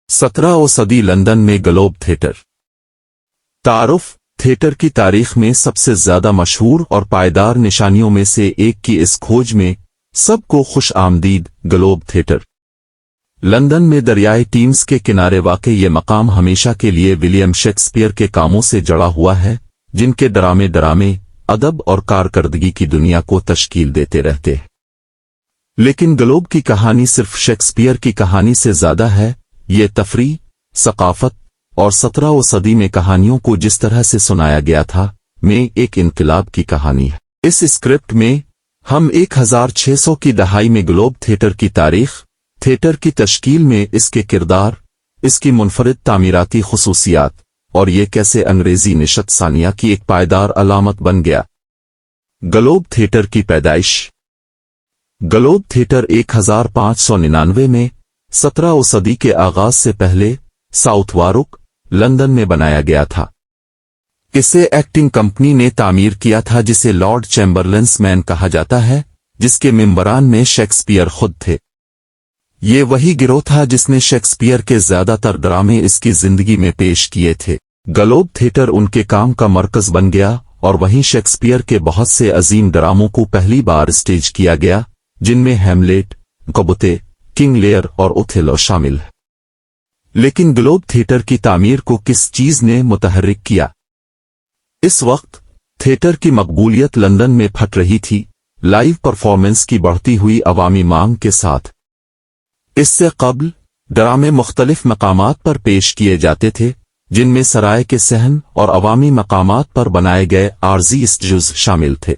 17वीं सदी लंदन में globe theatre. तारुफ थिएटर की तारीख में सबसे ज्यादा मशहूर और पायदार निशानियों में से एक की इस खोज में सबको खुश आमदीद। ग्लोब थिएटर लंदन में दरियाई टीम्स के किनारे वाक़ ये मकाम हमेशा के लिए विलियम शेक्सपियर के कामों से जड़ा हुआ है, जिनके ड्रामे अदब और कारकर्दगी की दुनिया को तश्कील देते रहते हैं। लेकिन ग्लोब की कहानी सिर्फ शेक्सपियर की कहानी से ज्यादा है। ये तफरीह, सकाफत और 17वीं सदी में कहानियों को जिस तरह से सुनाया गया था में एक इनकलाब की कहानी है। इस स्क्रिप्ट में हम 1600 की दहाई में ग्लोब थिएटर की तारीख, थिएटर की तश्कील में इसके किरदार, इसकी मुनफरिद तामीराती खुसूसियात और ये कैसे अंग्रेजी निशत सानिया की एक पायदार अलामत बन गया। ग्लोब थिएटर की पैदाइश। ग्लोब थिएटर 1599 में 17वीं सदी के आगाज से पहले साउथ वारुक, लंदन में बनाया गया था। इसे एक्टिंग कंपनी ने तामीर किया था, जिसे लॉर्ड चैम्बरलेन्स मैन कहा जाता है, जिसके मेंबरान में शेक्सपियर खुद थे। ये वही गिरोह था जिसने शेक्सपियर के ज्यादातर ड्रामे इसकी जिंदगी में पेश किए थे। ग्लोब थिएटर उनके काम का मरकज बन गया और वहीं शेक्सपियर के बहुत से अजीम ड्रामों को पहली बार स्टेज किया गया, जिनमें हैमलेट, गबुते, किंग लेयर और ओथेलो शामिल है। लेकिन ग्लोब थिएटर की तामीर को किस चीज ने मुतहर्रिक किया? इस वक्त थिएटर की मकबूलियत लंदन में फट रही थी, लाइव परफॉर्मेंस की बढ़ती हुई अवामी मांग के साथ। इससे कबल ड्रामे मुख्तलिफ मकामात पर पेश किए जाते थे, जिनमें सराय के सहन और अवामी मकामात पर बनाए गए आर्जी स्टेज शामिल थे।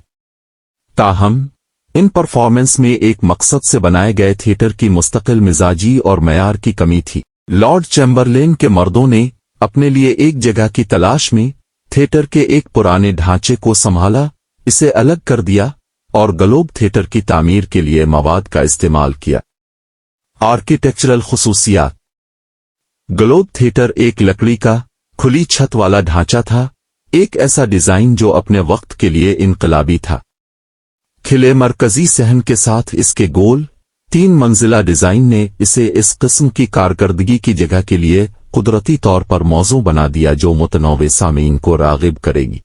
ताहम इन परफॉर्मेंस में एक मकसद से बनाए गए थिएटर की मुस्तकिल मिजाजी और मयार की कमी थी। लॉर्ड चैम्बरलेन के मर्दों ने अपने लिए एक जगह की तलाश में थिएटर के एक पुराने ढांचे को संभाला, इसे अलग कर दिया और ग्लोब थिएटर की तामीर के लिए मवाद का इस्तेमाल किया। आर्किटेक्चरल खुसूसियात। ग्लोब थिएटर एक लकड़ी का खुली छत वाला ढांचा था, एक ऐसा डिजाइन जो अपने वक्त के लिए इनकलाबी था। खिले मरकजी सहन के साथ इसके गोल 3 मंजिला डिजाइन ने इसे इस किस्म की कारकर्दगी की जगह के लिए कुदरती तौर पर मौजू बना दिया जो मुतनव्वे सामीन को रागिब करेगी।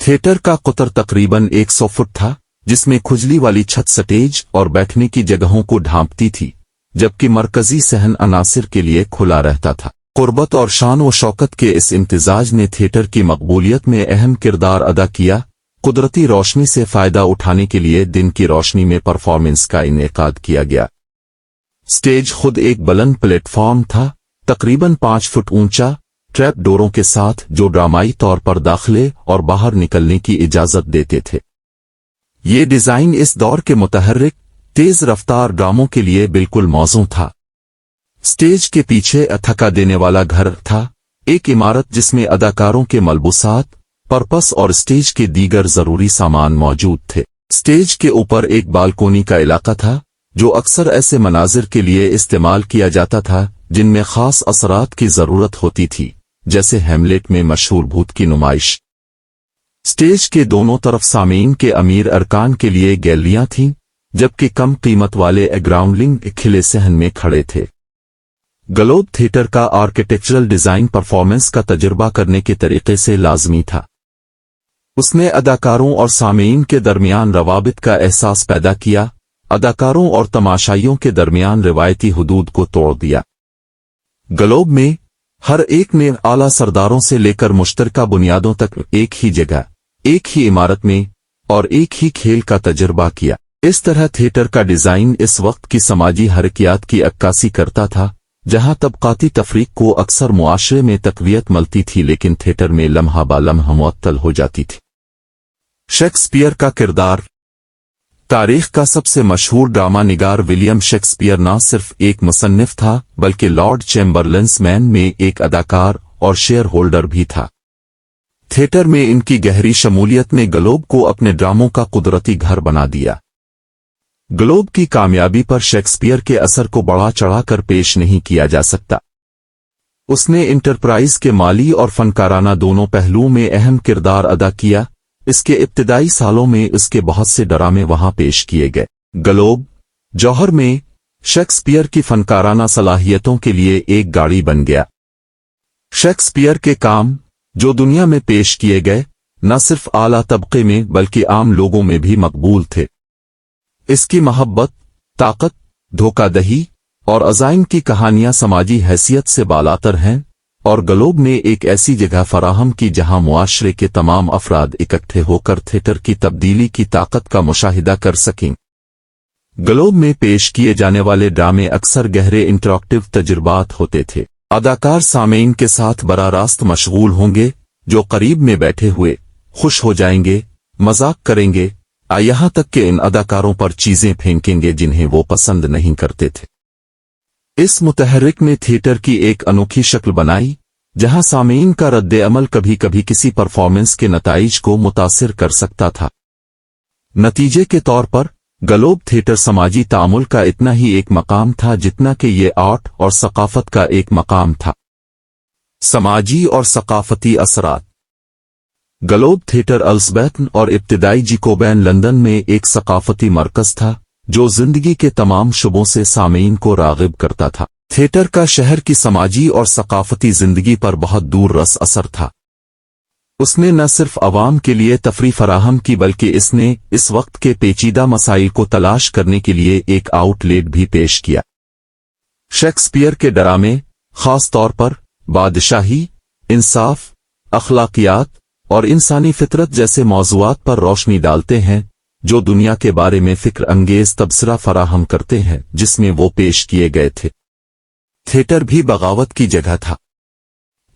थिएटर का कुतर तकरीबन 100 फुट था, जिसमें खुजली वाली छत स्टेज और बैठने की जगहों को ढांपती थी, जबकि मरकजी सहन अनासिर के लिए खुला रहता था। कुर्बत और शान व शौकत के इस इम्तिजाज ने थिएटर की मकबूलियत में अहम किरदार अदा किया। कुदरती रोशनी से फायदा उठाने के लिए दिन की रोशनी में परफॉर्मेंस का इनेकाद किया गया। स्टेज खुद एक बुलंद प्लेटफॉर्म था, तकरीबन 5 फुट ऊंचा, ट्रैप डोरों के साथ, जो ड्रामाई तौर पर दाखिले और बाहर निकलने की इजाजत देते थे। ये डिजाइन इस दौर के मुतहर्रिक, तेज रफ्तार ड्रामों के लिए बिल्कुल मौजू था। स्टेज के पीछे थका देने वाला घर था, एक इमारत जिसमें अदाकारों के मलबूसात, पर्पस और स्टेज के दीगर जरूरी सामान मौजूद थे। स्टेज के ऊपर एक बालकोनी का इलाका था, जो अक्सर ऐसे मनाजिर के लिए इस्तेमाल किया जाता था जिनमें खास असरात की जरूरत होती थी, जैसे हैमलेट में मशहूर भूत की नुमाइश। स्टेज के दोनों तरफ सामीन के अमीर अरकान के लिए गैलरियां थीं, जबकि कम कीमत वाले ग्राउंडलिंग खिले सहन में खड़े थे। ग्लोब थिएटर का आर्किटेक्चरल डिजाइन परफॉर्मेंस का तजुर्बा करने के तरीके से लाजमी था। उसने अदाकारों और सामीन के दरमियान रवाबित का एहसास पैदा किया, अदाकारों और तमाशाइयों के दरमियान रिवायती हुदूद को तोड़ दिया। ग्लोब में हर एक ने आला सरदारों से लेकर मुश्तरका बुनियादों तक एक ही जगह, एक ही इमारत में और एक ही खेल का तजुर्बा किया। इस तरह थिएटर का डिजाइन इस वक्त की समाजी हरकियात की अक्कासी करता था, जहां तबकाती तफरीक को अक्सर मुआशरे में तकवियत मिलती थी, लेकिन थिएटर में लम्हा बा लम्हा मुअत्तल हो जाती थी। शेक्सपियर का किरदार। तारीख का सबसे मशहूर ड्रामा निगार विलियम शेक्सपियर न सिर्फ एक मुसन्निफ था, बल्कि लॉर्ड चैम्बरलेन्स मैन में एक अदाकार और शेयर होल्डर भी था। थिएटर में इनकी गहरी शमूलियत ने ग्लोब को अपने ड्रामों का कुदरती घर बना दिया। ग्लोब की कामयाबी पर शेक्सपियर के असर को बढ़ा चढ़ाकर पेश नहीं किया जा सकता। उसने इंटरप्राइज के माली और फनकाराना दोनों पहलुओं में अहम किरदार अदा किया। इसके इब्तिदाई सालों में उसके बहुत से ड्रामे वहां पेश किए गए। ग्लोब जौहर में शेक्सपियर की फनकाराना सलाहियतों के लिए एक गाड़ी बन गया। शेक्सपियर के काम जो दुनिया में पेश किए गए न सिर्फ आला तबके में बल्कि आम लोगों में भी मकबूल थे। इसकी मोहब्बत, ताकत, धोखाधड़ी और अज़ाइम की कहानियां समाजी हैसियत से बालातर हैं और ग्लोब ने एक ऐसी जगह फराहम की जहां मुआशरे के तमाम अफराद इकट्ठे होकर थिएटर की तब्दीली की ताकत का मुशाहिदा कर सकें। ग्लोब में पेश किए जाने वाले ड्रामे अक्सर गहरे इंटरैक्टिव तजुर्बात होते थे। अदाकार सामेईन के साथ बराह रास्त मशगूल होंगे, जो करीब में बैठे हुए खुश हो जाएंगे, मजाक करेंगे, यहाँ तक कि इन अदाकारों पर चीजें फेंकेंगे जिन्हें वो पसंद नहीं करते थे। इस मुतहर्रिक ने थिएटर की एक अनोखी शक्ल बनाई जहां सामेईन का रद्द अमल कभी कभी किसी परफॉर्मेंस के नताइज को मुतासिर कर सकता था। नतीजे के तौर पर ग्लोब थिएटर समाजी तामुल का इतना ही एक मकाम था जितना कि ये आर्ट और सकाफत का एक मकाम था। समाजी और सकाफती असरात। ग्लोब थिएटर एलिज़ाबेथन और इब्तिदाई जैकोबियन लंदन में एक सकाफती मरकज था जो जिंदगी के तमाम शुबों से सामीन को राग़िब करता था। थिएटर का शहर की समाजी और सकाफती जिंदगी पर बहुत दूर रस असर था। उसने न सिर्फ अवाम के लिए तफरी फराहम की बल्कि इसने इस वक्त के पेचीदा मसाइल को तलाश करने के लिए एक आउटलेट भी पेश किया। शेक्सपियर के ड्रामे खास तौर पर बादशाही, इंसाफ, अखलाकियात और इंसानी फितरत जैसे मौज़ूआत पर रोशनी डालते हैं जो दुनिया के बारे में फिक्र अंगेज तबसरा फराहम करते हैं जिसमें वो पेश किए गए थे। थिएटर भी बगावत की जगह था।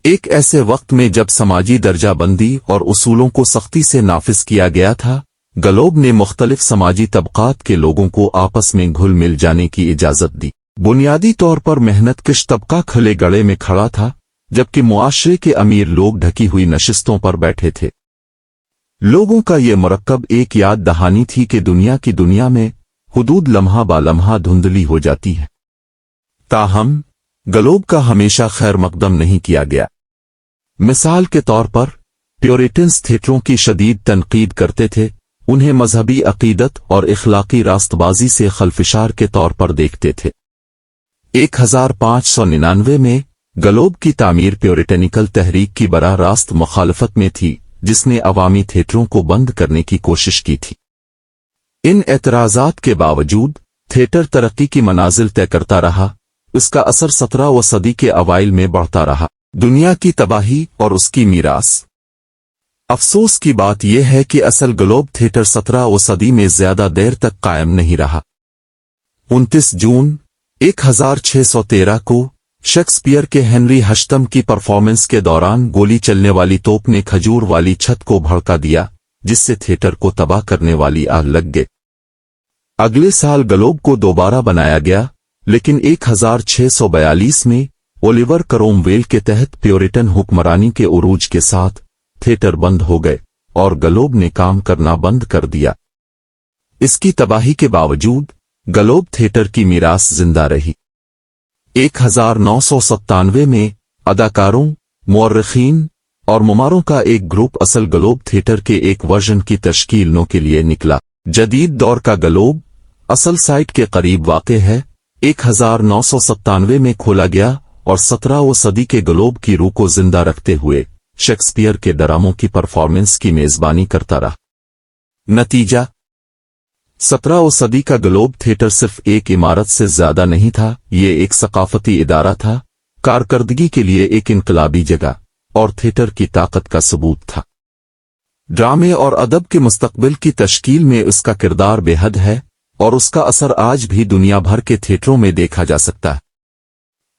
एक ऐसे वक्त में जब समाजी दर्जाबंदी और उसूलों को सख्ती से नाफिज किया गया था, ग्लोब ने मुख्तलिफ समाजी तबकात के लोगों को आपस में घुल मिल जाने की इजाजत दी। बुनियादी तौर पर मेहनतकश तबका खुले गड़े में खड़ा था जबकि मुआशरे के अमीर लोग ढकी हुई नशिस्तों पर बैठे थे। लोगों का ये मरकब एक याद दहानी थी कि दुनिया में हुदूद लम्हा बालम्हा धुंधली हो जाती है। ताहम ग्लोब का हमेशा खैर मकदम नहीं किया गया। मिसाल के तौर पर प्योरिटन्स थिएटरों की शदीद तनकीद करते थे, उन्हें मजहबी अकीदत और इखलाकी रास्तबाजी से खलफिशार के तौर पर देखते थे। 1599 में ग्लोब की तामीर प्योरिटनिकल तहरीक की बराह रास्त मुखालफत में थी जिसने अवामी थिएटरों को बंद करने की कोशिश की थी। इन एतराज़ात के बावजूद थिएटर तरक्की की मनाजिल तय करता रहा। उसका असर 17वीं सदी के अवाइल में बढ़ता रहा। दुनिया की तबाही और उसकी मीरास। अफसोस की बात यह है कि असल ग्लोब थिएटर 17वीं सदी में ज्यादा देर तक कायम नहीं रहा। 29 जून 1613 को शेक्सपियर के हेनरी हश्तम की परफॉर्मेंस के दौरान गोली चलने वाली तोप ने खजूर वाली छत को भड़का दिया जिससे थिएटर को तबाह करने वाली आग लग गई। अगले साल ग्लोब को दोबारा बनाया गया लेकिन 1642 में ओलिवर क्रोमवेल के तहत प्योरिटन हुक्मरानी के उरूज के साथ थिएटर बंद हो गए और ग्लोब ने काम करना बंद कर दिया। इसकी तबाही के बावजूद ग्लोब थिएटर की मीरास जिंदा रही। 1997 में अदाकारों, मुअर्रिखीन और मुमारों का एक ग्रुप असल ग्लोब थिएटर के एक वर्जन की तश्कील के लिए निकला। जदीद दौर का ग्लोब असल साइट के करीब वाक़ है। 1997 में खोला गया और 17वीं सदी के ग्लोब की रूह को जिंदा रखते हुए शेक्सपियर के ड्रामों की परफॉर्मेंस की मेजबानी करता रहा। नतीजा 17वीं सदी का ग्लोब थिएटर सिर्फ एक इमारत से ज्यादा नहीं था, ये एक सकाफती इदारा था, कारकर्दगी के लिए एक इनकलाबी जगह और थिएटर की ताकत का सबूत था। ड्रामे और अदब के मुस्तकबिल की तश्कील में उसका किरदार बेहद है और उसका असर आज भी दुनिया भर के थिएटरों में देखा जा सकता है।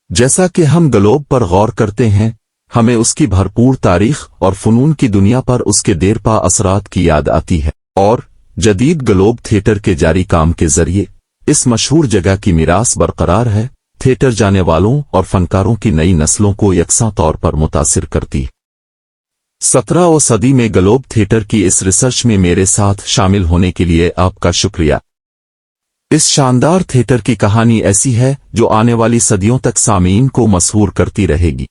जैसा कि हम ग्लोब पर गौर करते हैं, हमें उसकी भरपूर तारीख और फनून की दुनिया पर उसके देरपा असरात की याद आती है और जदीद ग्लोब थिएटर के जारी काम के जरिए इस मशहूर जगह की मीरास बरकरार है, थिएटर जाने वालों और फनकारों की नई नस्लों को यकसां तौर पर मुतासिर करती है। 17वीं सदी में ग्लोब थिएटर की इस रिसर्च में मेरे साथ शामिल होने के लिए आपका शुक्रिया। इस शानदार थिएटर की कहानी ऐसी है जो आने वाली सदियों तक सामीन को मशहूर करती रहेगी।